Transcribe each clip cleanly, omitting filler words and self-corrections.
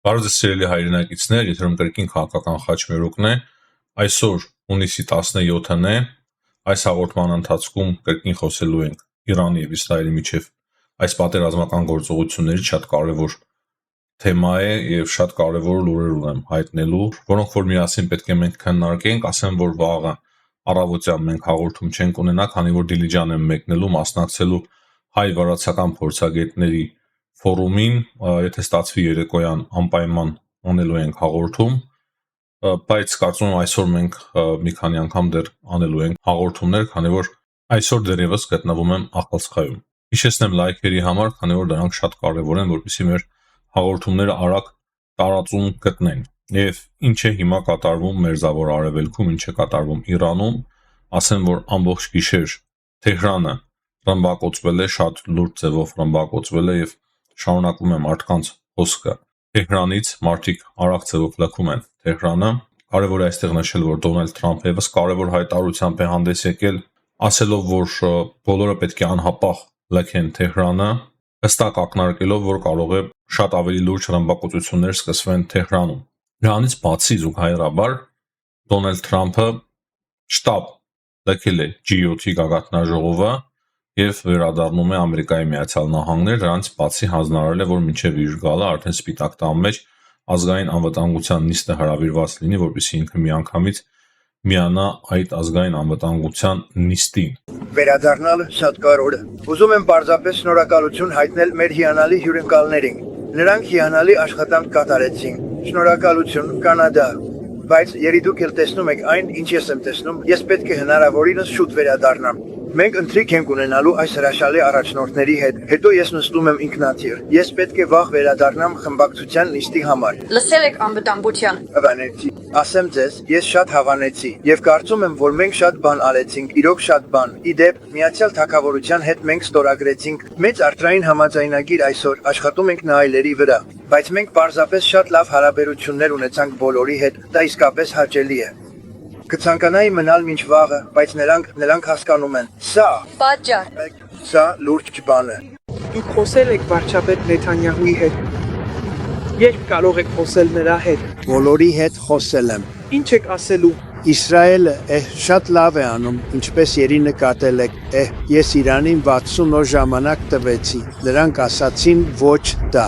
Բարև ձեզ սիրելի հայրենակիցներ, եթերում կրկին քաղաքական խաչմերուկն է, այսօր հունիսի 17-ն է, այս հաղորդման ընթացքում կրկին խոսելու ենք Իրանի և Իսրայելի միջև այս պատերազմական գործողությունների շատ կարևոր թեմա է և շատ կարևոր լուրեր ունեմ հայտնելու, որոնք որ միասին պետք է մենք քննարկենք, ասեմ, որ վաղը առավոտյան մենք հաղորդում չենք ունենա, քանի որ Դիլիջան եմ մեկնելու, մասնակցելու հայ-վարացական փորձագետների ֆորումին, եթե ստացվի երեկոյան անպայման անելու ենք հաղորդում, բայց կարծում եմ այսօր մենք մի քանի անգամ դեռ անելու ենք հաղորդումներ, քանի որ այսօր դեռևս գտնվում եմ Ախալցխայում։ Հիշեցնեմ լայքերի համար, քանի որ դրանք շատ կարևոր են, որպեսզի մեր հաղորդումները արագ տարածում գտնեն։ Եվ ինչ է հիմա կատարվում Մերձավոր Արևելքում, ինչ է կատարվում Իրանում, ասեմ, որ ամբողջ գիշեր Թեհրանը ռմբակոծվել է, շատ լուրջ ձևով ռմբակոծվել է եւ շարունակվում է մարդկանց հոսքը Թեհրանից, մարդիկ արագ ձևով լքում են Թեհրանը։ Կարևոր է այստեղ նշել, որ Դոնալդ Թրամփը եւս կարևոր հայտարարությամբ է հանդես եկել, ասելով, որ բոլորը պետք է անհապաղ լքեն Թեհրանը, հստակ ակնարկելով, որ կարող է շատ ավելի լուրջ ռմբակոծություններ սկսվեն Թեհրանում։ Դրանից բացի զուգահեռաբար Դոնալդ Թրամփը շտապ լքել է G7-ի գագաթնաժողովը եւ վերադառնում է Ամերիկայի Միացյալ Նահանգներ, դրանից բացի հանձնարարել է, որ մինչեւ իր գալը արդեն Սպիտակ տան մեջ ազգային անվտանգության նիստը հրավիրված լինի, որպեսզի ինքը միանգամից միանա այդ ազգային անվտանգության նիստին։ Վերադառնալը շատ կարևոր է։ Ուզում եմ պարզապես շնորհակալություն հայտնել մեր հիանալի հյուրընկալներին։ Նրանք հիանալի աշխատանք կատարեցին։ Շնորհակալություն Կանադա։ Բայց երբ դուք ել տեսնում եք այն, ինչ ես եմ տեսնում, ես պետք է հնարավորինս շուտ վերադառնամ։ Մենք ընթրիք ենք ունենալու այս հրաշալի առաջնորդների հետ։ Հետո ես նստում եմ ինքնաթիռ։ Ես պետք է վաղ վերադառնամ խմբակցության նիստի համար։ Լսել եք անվտանգության։ Հավանեցի։ Ասեմ ձեզ, ես շատ հավանեցի եւ կարծում եմ, որ մենք շատ բան արեցինք, իրոք շատ բան։ Իդեպ, Միացյալ Թագավորության հետ մենք ստորագրեցինք մեծ արտարային համաձայնագիր այսօր, աշխատում ենք նայլերի վրա, բայց մենք պարզապես շատ լավ հարաբերություններ ունեցանք բոլորի հետ, դա իսկապես հաճելի է։ Կցանկանայի մնալ մինչ վաղը, բայց նրանք հասկանում են։ Սա լուրջ բան է։ Դուք խոսել եք վարչապետ Նեթանյահուի հետ։ Երբ կարող եք խոսել նրա հետ։ Բոլորի հետ խոսել եմ։ Ինչ եք ասելու։ Իսրայելը շատ լավ է անում, ինչպես երի նկատել եք, ես Իրանին 60 օր ժամանակ տվեցի, նրանք ասացին ոչ դա։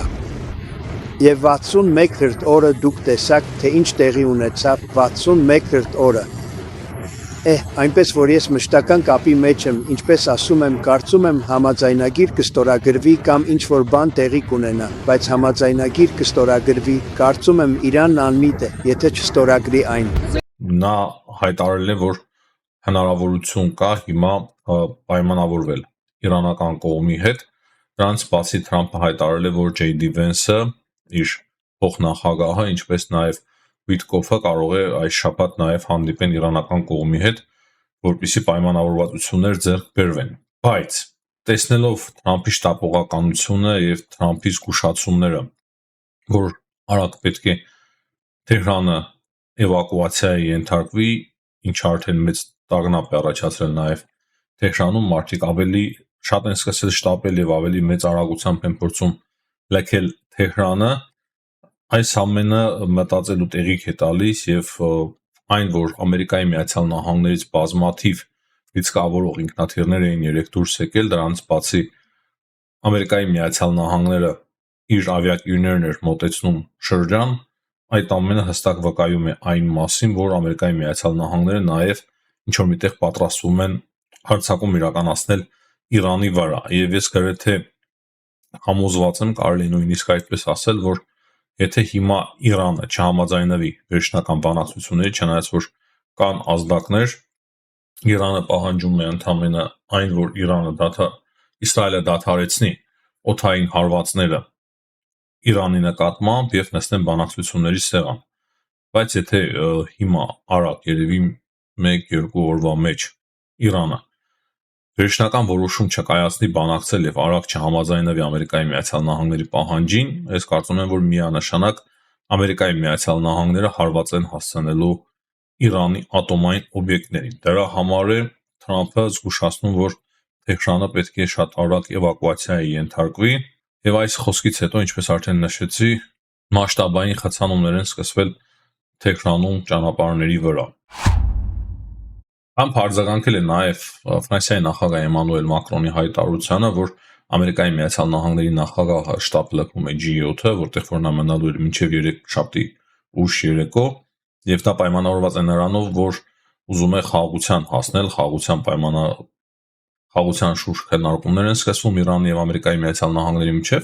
Եվ 61-րդ օրը դուք տեսաք, թե ինչ տեղի ունեցավ 61-րդ օրը։ Այնպես որ ես մշտական կապի մեջ եմ, ինչպես ասում եմ, կարծում եմ համաձայնագիր կստորագրվի կամ ինչ-որ բան տեղի կունենա, բայց համաձայնագիր կստորագրվի, կարծում եմ Իրանն անմիտ է, եթե չստորագրի այն։ Նա հայտարարել է, որ հնարավորություն կա հիմա պայմանավորվել իրանական կողմի հետ։ Դրանից բացի Թրամփը հայտարարել է, որ J.D. Vance-ը իր փոխնախագահը, ինչպես նաև Վիտկոֆը կարող է այս շաբաթ նաև հանդիպեն իրանական կողմի հետ, որպեսզի պայմանավորվածություններ ձեռք բերվեն։ Բայց տեսնելով Թրամփի շտապողականությունը եւ Թրամփի զգուշացումները, որ արագ պետք է Թեհրանը էվակուացիայի ենթարկվի, ինչը արդեն մեծ տագնապ է առաջացրել նաև Թեհրանում, մարդիկ ավելի շատ են սկսել շտապել եւ ավելի մեծ արագությամբ են փորձում լքել Թեհրանը, այս ամենը մտածելու տեղիք է տալիս եւ այն, որ Ամերիկայի Միացյալ Նահանգներից բազմաթիվ լիցքավորող ինքնաթիռներ էին երեք դուրս եկել, դրանից բացի Ամերիկայի Միացյալ Նահանգները իր ավիակիրներն էր մոտեցնում շրջան, այդ ամենը հստակ վկայում է այն մասին, որ Ամերիկայի Միացյալ Նահանգները նաեւ ինչ որ միտեղ պատրաստվում են հարձակում իրականացնել Իրանի վրա եւ ես գրեթե համոզված եմ, կարելի է նույնիսկ այդպես ասել, որ եթե հիմա Իրանը չհամաձայնվի վերջնական բանակցությունների, չնայած որ կան ազդակներ, Իրանը պահանջում է ընդամենը այն, որ Իսրայելը դադարեցնի օդային հարվածները Իրանի նկատմամբ եւ նստեն բանակցությունների սեղան։ Բայց եթե հիմա արագ երևի 1-2 օրվա մեջ Իրանը վերջնական որոշում չկայացնի բանակցել եւ արագ չհամաձայնվի Ամերիկայի Միացյալ Նահանգների պահանջին, ես կարծում եմ, որ միանշանակ Ամերիկայի Միացյալ Նահանգները հարված են հասցնելու Իրանի ատոմային օբյեկտներին։ Դրա համար է Թրամփը զգուշացնում, որ Թեհրանը պետք է շատ արագ էվակուացիայի ենթարկվի եւ այս խոսքից հետո, ինչպես արդեն նշեցի, Մասշտաբային խցանումներ են սկսվել Թեհրանում ճանապարհների վրա։ Ամ արձագանքել է նաև Ֆրանսիայի նախագահ Էմանուել Մակրոնի հայտարարությանը, որ Ամերիկայի Միացյալ Նահանգների նախագահը շտապ լքում է G7-ը, որտեղ որ նա մնալու էր մինչև 3 շաբթի ուշ երեկո, եւ դա պայմանավորված է նրանով, որ ուզում է խաղաղության հասնել, խաղաղության շուրջ քննարկումներ են սկսվում Իրանի եւ Ամերիկայի Միացյալ Նահանգների միջև,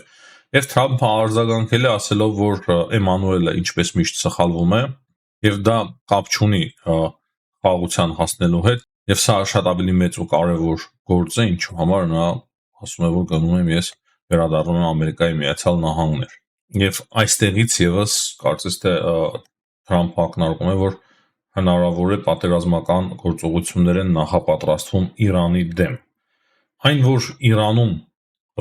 եւ Թրամփը արձագանքել է ասելով, որ Էմանուելը ինչպես միշտ սխալվում է եւ դա կապ չունի խաղաղության հասնելու հետ, եւ սա շատ ավելի մեծ ու կարեւոր գործ է, ինչու համար նա ասում է, որ գնում եմ ես վերադառնում եմ Ամերիկայի Միացյալ Նահանգներ։ Եվ այստեղից եւս կարծես թե Թրամփը ակնարկում է, որ հնարավոր է պատերազմական գործողություններ են նախապատրաստվում Իրանի դեմ։ Այն, որ Իրանում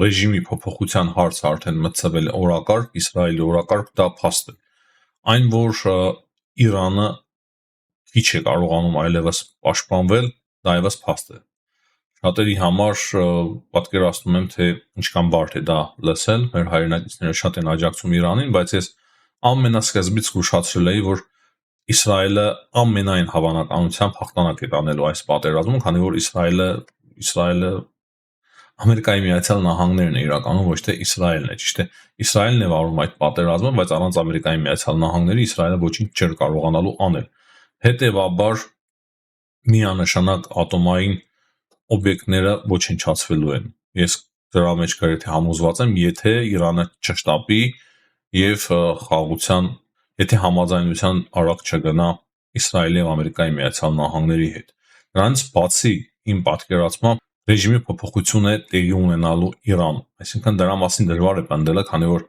ռեժիմի փոփոխության հարցը արդեն մտցվել է օրակարգ, Իսրայելի օրակարգ, դա փաստ է։ Այն, որ Իրանը քիչ է կարողանում այլևս պաշտպանվել, դա եւս փաստ է։ Շատերի համար պատկերացնում եմ, թե ինչքան բարդ է դա լսել, մեր հայրենակիցները շատ են աջակցում Իրանին, բայց ես ամենասկզբից զգուշացրել էի, որ Իսրայելը ամենայն հավանականությամբ հաղթանակ է տանելու այս պատերազմում, քանի որ Իսրայելը Ամերիկայի Միացյալ Նահանգներն է իրականում, ոչ թե Իսրայելն է, ճիշտ է։ Իսրայելն է վարում այդ պատերազմը, բայց առանց Ամերիկայի Միացյալ Նահանգների Իսրայելը ոչինչ չէր կարողանալու անել։ Հետևաբար միանշանակ ատոմային օբյեկտները ոչնչացվելու են։ Ես դրա մեջ գրեթե համոզված եմ, եթե Իրանը չշտապի եւ եթե համաձայնության արագ չգնա Իսրայելի եւ Ամերիկայի Միացյալ Նահանգների հետ։ Նրանց բացի իմ պատկերացմամբ ռեժիմի փոփոխություն է տեղի ունենալու Իրանում։ Այսինքն դրա մասին դժվար է պնդելը, քանի որ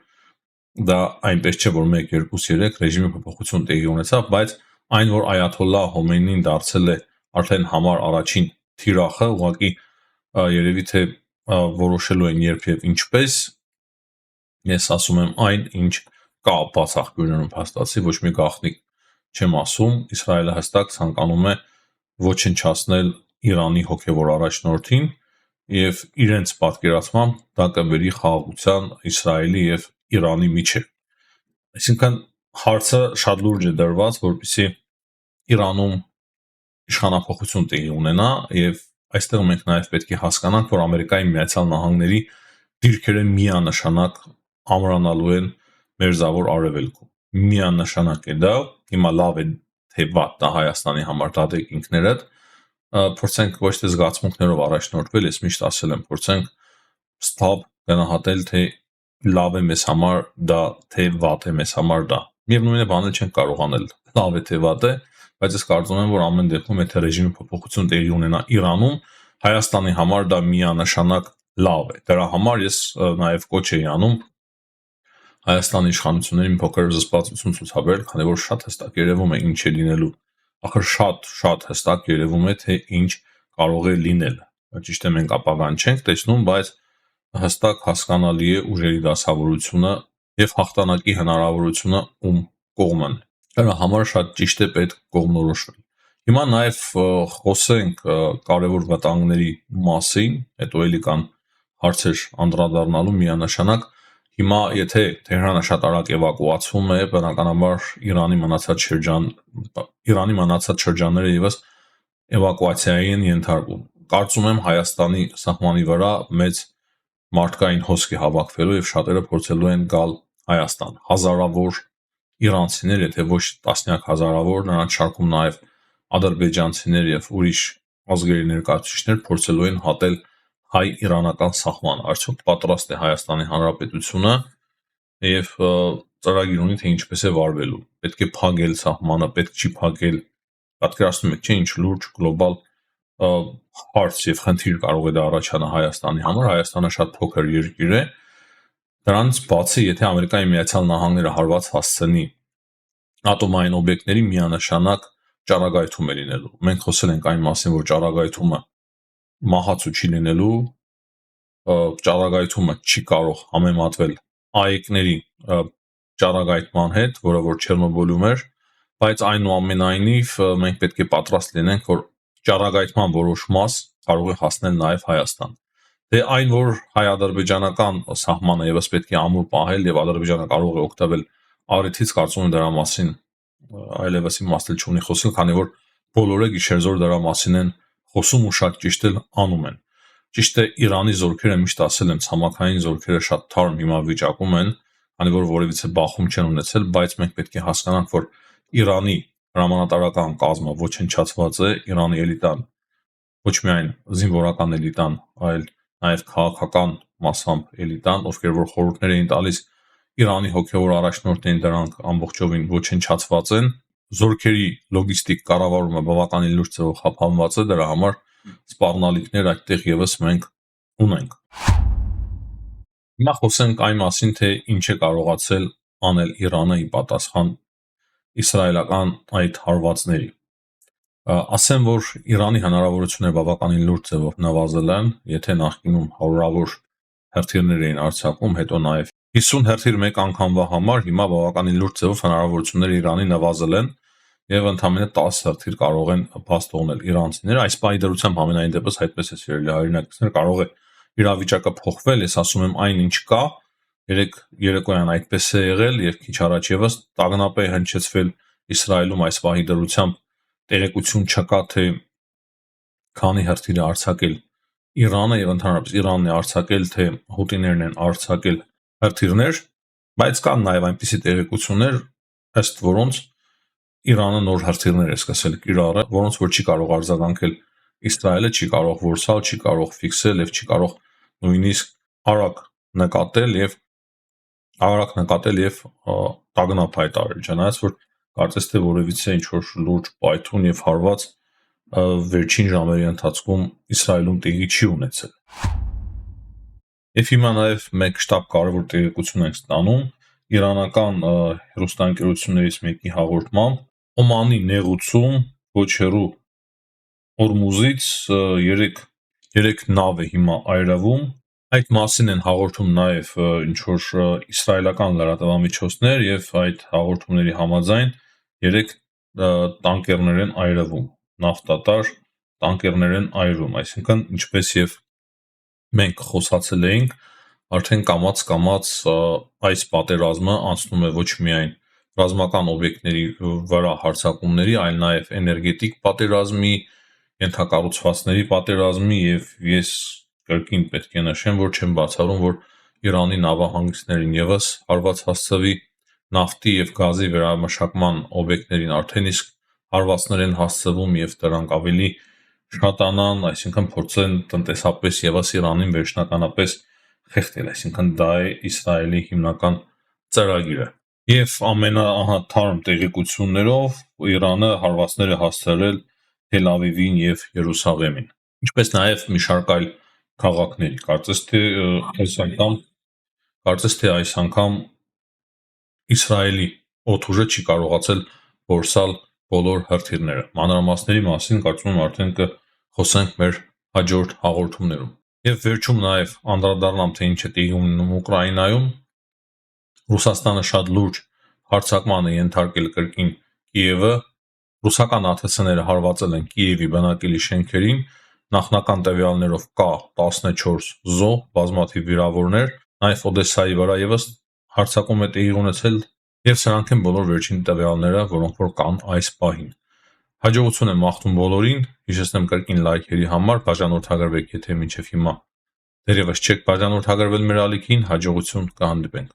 դա այնպես չէ, որ 1, 2, 3 ռեժիմի փոփոխություն տեղի ունեցավ, բայց այն, որ Այաթոլլահ Հոմեյնին դարձել է արդեն համար առաջին թիրախը, ուղղակի երևի թե որոշելու են երբ եւ ինչպես, ես ասում եմ այն, ինչ կա բաց աղբյուրներում փաստացի, ոչ մի գաղտնիք չեմ ասում, Իսրայելը հստակ ցանկանում է ոչնչացնել Իրանի հոգևոր առաջնորդին եւ իրենց պատկերացմամբ դա կբերի խաղաղության Իսրայելի եւ Իրանի միջեւ։ Այսինքն հարցը շատ լուրջ է դրված, որպեսզի Իրանում իշխանափոխություն տեղի ունենա եւ այստեղ մենք նաեւ պետք է հասկանանք, որ Ամերիկայի Միացյալ Նահանգների դիրքերը միանշանակ ամրանալու են Մերձավոր Արևելքում։ Միանշանակ է դա, հիմա լավ է թե վատ դա Հայաստանի համար դատեք ինքներդ, փորձենք ոչ թե զգացմունքներով առաջնորդվել, ես միշտ ասել եմ, փորձենք ստապ գնահատել, թե լավ է մեզ համար դա, թե վատ է մեզ համար դա։ Միևնույն է, բանը չենք կարող անել լավ է թե վատ է, բայց ես կարծում եմ, որ ամեն դեպքում եթե ռեժիմի փոփոխություն տեղի ունենա Իրանում, Հայաստանի համար դա միանշանակ լավ է։ Դրա համար ես նաև կոչ էի անում Հայաստանի իշխանություններին փոքր զսպվածություն ցուցաբերել, քանի որ շատ հստակ երևում է ինչ է լինելու։ Ախր շատ հստակ երևում է, թե ինչ կարող է լինել։ Ճիշտ է, մենք ապագան չենք տեսնում, բայց հստակ հասկանալի է ուժերի դասավորությունը եւ հաղթանակի հնարավորությունը ում կողմն է։ Դրա համար շատ ճիշտ է պետք կողմնորոշվել։ Հիմա նաև խոսենք կարևոր վտանգների մասին, հետո էլի կան հարցեր անդրադառնալու միանշանակ։ Հիմա եթե Թեհրանը շատ արագ էվակուացվում է, բնականաբար Իրանի մնացած շրջանները եւս էվակուացիայի են ենթարկվում։ Կարծում եմ Հայաստանի սահմանի վրա մեծ մարդկային հոսք է հավաքվելու եւ շատերը փորձելու են գալ Հայաստան։ Հազարավոր իրանցիներ, եթե ոչ տասնյակ հազարավոր, նրանց շարքում նաեւ ադրբեջանցիներ եւ ուրիշ ազգերի ներկայացուցիչներ փորձելու են հատել հայ-իրանական սահման։ Արդյոք պատրաստ է Հայաստանի Հանրապետությունը եւ ծրագիր ունի, թե ինչպես է վարվելու։ Պետք է փակել սահմանը, պետք չի փակել։ Պատկերացնում եք, չէ՞, ինչ լուրջ գլոբալ հարց եւ խնդիր կարող է դա առաջանա Հայաստանի համար։ Հայաստանը շատ փոքր երկիր է։ Դրանից բացի, եթե Ամերիկայի Միացյալ Նահանգները հարված հասցնի ատոմային օբյեկտների, միանշանակ ճառագայթում է լինելու։ Մենք խոսել ենք այն մասին, որ ճառագայթումը մահացու չի լինելու, ճառագայթումը չի կարող համեմատվել ԱԵԿ-ների ճառագայթման հետ, որը որ Չեռնոբիլում էր, բայց այնուամենայնիվ մենք պետք է պատրաստ լինենք, որ ճառագայթման որոշ մաս կարող է հասնել նաև Հայաստան։ Դե այն, որ հայ-ադրբեջանական սահմանը եւս պետք է ամուր պահել եւ Ադրբեջանը կարող է օգտվել Առիթից կարծում եմ դրա մասին այլևս իմաստ չունի խոսել, քանի որ բոլորը գիշերզոր դրա մասին են խոսում ու շատ ճիշտ էլ անում են։ Ճիշտ է, Իրանի զորքերը միշտ ասել են, ցամաքային զորքերը շատ թարմ հիմա վիճակում են, քանի որ որևիցե բախում չեն ունեցել, բայց մենք պետք է հասկանանք, որ Իրանի հրամանատարական կազմը ոչնչացված է, Իրանի էլիտան, ոչ միայն զինվորական էլիտան, այլ նաև քաղաքական մասամբ էլիտան, ովքեր որ խորհուրդներ էին տալիս Իրանի հոգևոր առաջնորդներին, դրանք ամբողջովին ոչնչացված են, զորքերի լոգիստիկ կառավարումը բավականին լուրջ ձևով խափանված է, դրա համար սպառնալիքներ այդտեղ եւս մենք ունենք։ Հիմա խոսենք այն մասին, թե ինչ է կարողացել անել Իրանը ի պատասխան իսրայելական այդ հարվածների։ Ասեմ, որ Իրանի հնարավորությունները բավականին լուրջ ձևով նվազել են, եթե նախկինում հարյուրավոր հրթիռներ էին արձակում, հետո նաև 50 հրթիռ մեկ անգամվա համար, հիմա բավականին լուրջ ձևով հնարավորությունները Իրանի նվազել են եւ ընդամենը 10 հրթիռ կարող են բաց թողնել իրանցիները։ Այս պահի դրությամբ ամենայն դեպս այդպես է, սիրելի հայրենակիցներ, կարող է իրավիճակը փոխվել, ես ասում եմ այն ինչ կա, երեկոյան այդպես է եղել եւ քիչ առաջ եւս տագնապ է հնչեցվել Իսրայելում այս պահի դրությամբ տեղեկություն չկա, թե քանի հրթիռ է արձակել Իրանը եւ ընդհանրապես Իրանն է արձակել, թե հութիներն են արձակել հրթիռներ, բայց կան նաեւ այնպիսի տեղեկություններ, ըստ որոնց Իրանը նոր հրթիռներ է սկսել կիրառել, որոնց որ չի կարող արձագանքել Իսրայելը, չի կարող որսալ, չի կարող ֆիքսել եւ չի կարող նույնիսկ արագ նկատել եւ տագնապ հայտարարել, չնայած որ կարծես թե որևիցե ինչ որ լուրջ պայթուն եւ հարված վերջին ժամերի ընթացքում Իսրայելում տեղի չի ունեցել։ Եվ հիմա նաև մեկ շտապ կարևոր տեղեկություն ենք ստանում իրանական հեռուստաընկերություններից մեկի հաղորդմամբ, Օմանի նեղուցում ոչ հեռու Օրմուզից 3 նավ է հիմա այրվում։ Այդ մասին են հաղորդում նաև ինչ որ իսրայելական լրատվամիջոցներ եւ այդ հաղորդումների համաձայն 3 տանկերներ են այրվում, նավթատար տանկերներ են այրվում, այսինքն ինչպես եւ մենք խոսացել էինք, արդեն կամաց այս պատերազմը անցնում է ոչ միայն ռազմական օբյեկտների վրա հարձակումների, այլ նաև էներգետիկ պատերազմի, ենթակառուցվածքների պատերազմի եւ ես կրկին պետք է նշեմ, որ չեմ բացառում, որ Իրանի նավահանգիստներին եւս հարված հասցվի, նավթի եւ գազի վերամշակման օբյեկտներին արդեն իսկ հարվածներ են հասցվում եւ դրանք ավելի շատանան, այսինքն փորձեն տնտեսապես եւս Իրանին վերջնականապես խեղդել, այսինքն դա է Իսրայելի հիմնական ծրագիրը։ Եվ ամենաթարմ տեղեկություններով Իրանը հարվածներ է հասցրել Թել Ավիվին եւ Երուսաղեմին, ինչպես նաեւ մի շարք այլ քաղաքների։ Կարծես թե այս անգամ Իսրայելի օդուժը չի կարողացել որսալ բոլոր հրթիռները։ Մանրամասների մասին կարծում եմ արդեն կխոսենք մեր հաջորդ հաղորդումներում։ Եվ վերջում նաև անդրադառնամ, թե ինչ է տեղի ունենում Ուկրաինայում։ Ռուսաստանը շատ լուրջ հարձակման է ենթարկել կրկին Կիևը։ Ռուսական ԱԹՍ-ները հարվածել են Կիևի բնակելի շենքերին։ Նախնական տվյալներով կա 14 զոհ, բազմաթիվ վիրավորներ, նաև Օդեսայի վրա եւս հարձակում է տեղի ունեցել, եւ սրանք են բոլոր վերջին տվյալները, որոնք որ կան այս պահին։ Հաջողություն եմ մաղթում բոլորին, հիշեցնեմ կրկին լայքերի համար, բաժանորդագրվեք, եթե մինչև հիմա դեռևս չեք բաժանորդագրվել մեր ալիքին, հաջողություն կհանդիպենք։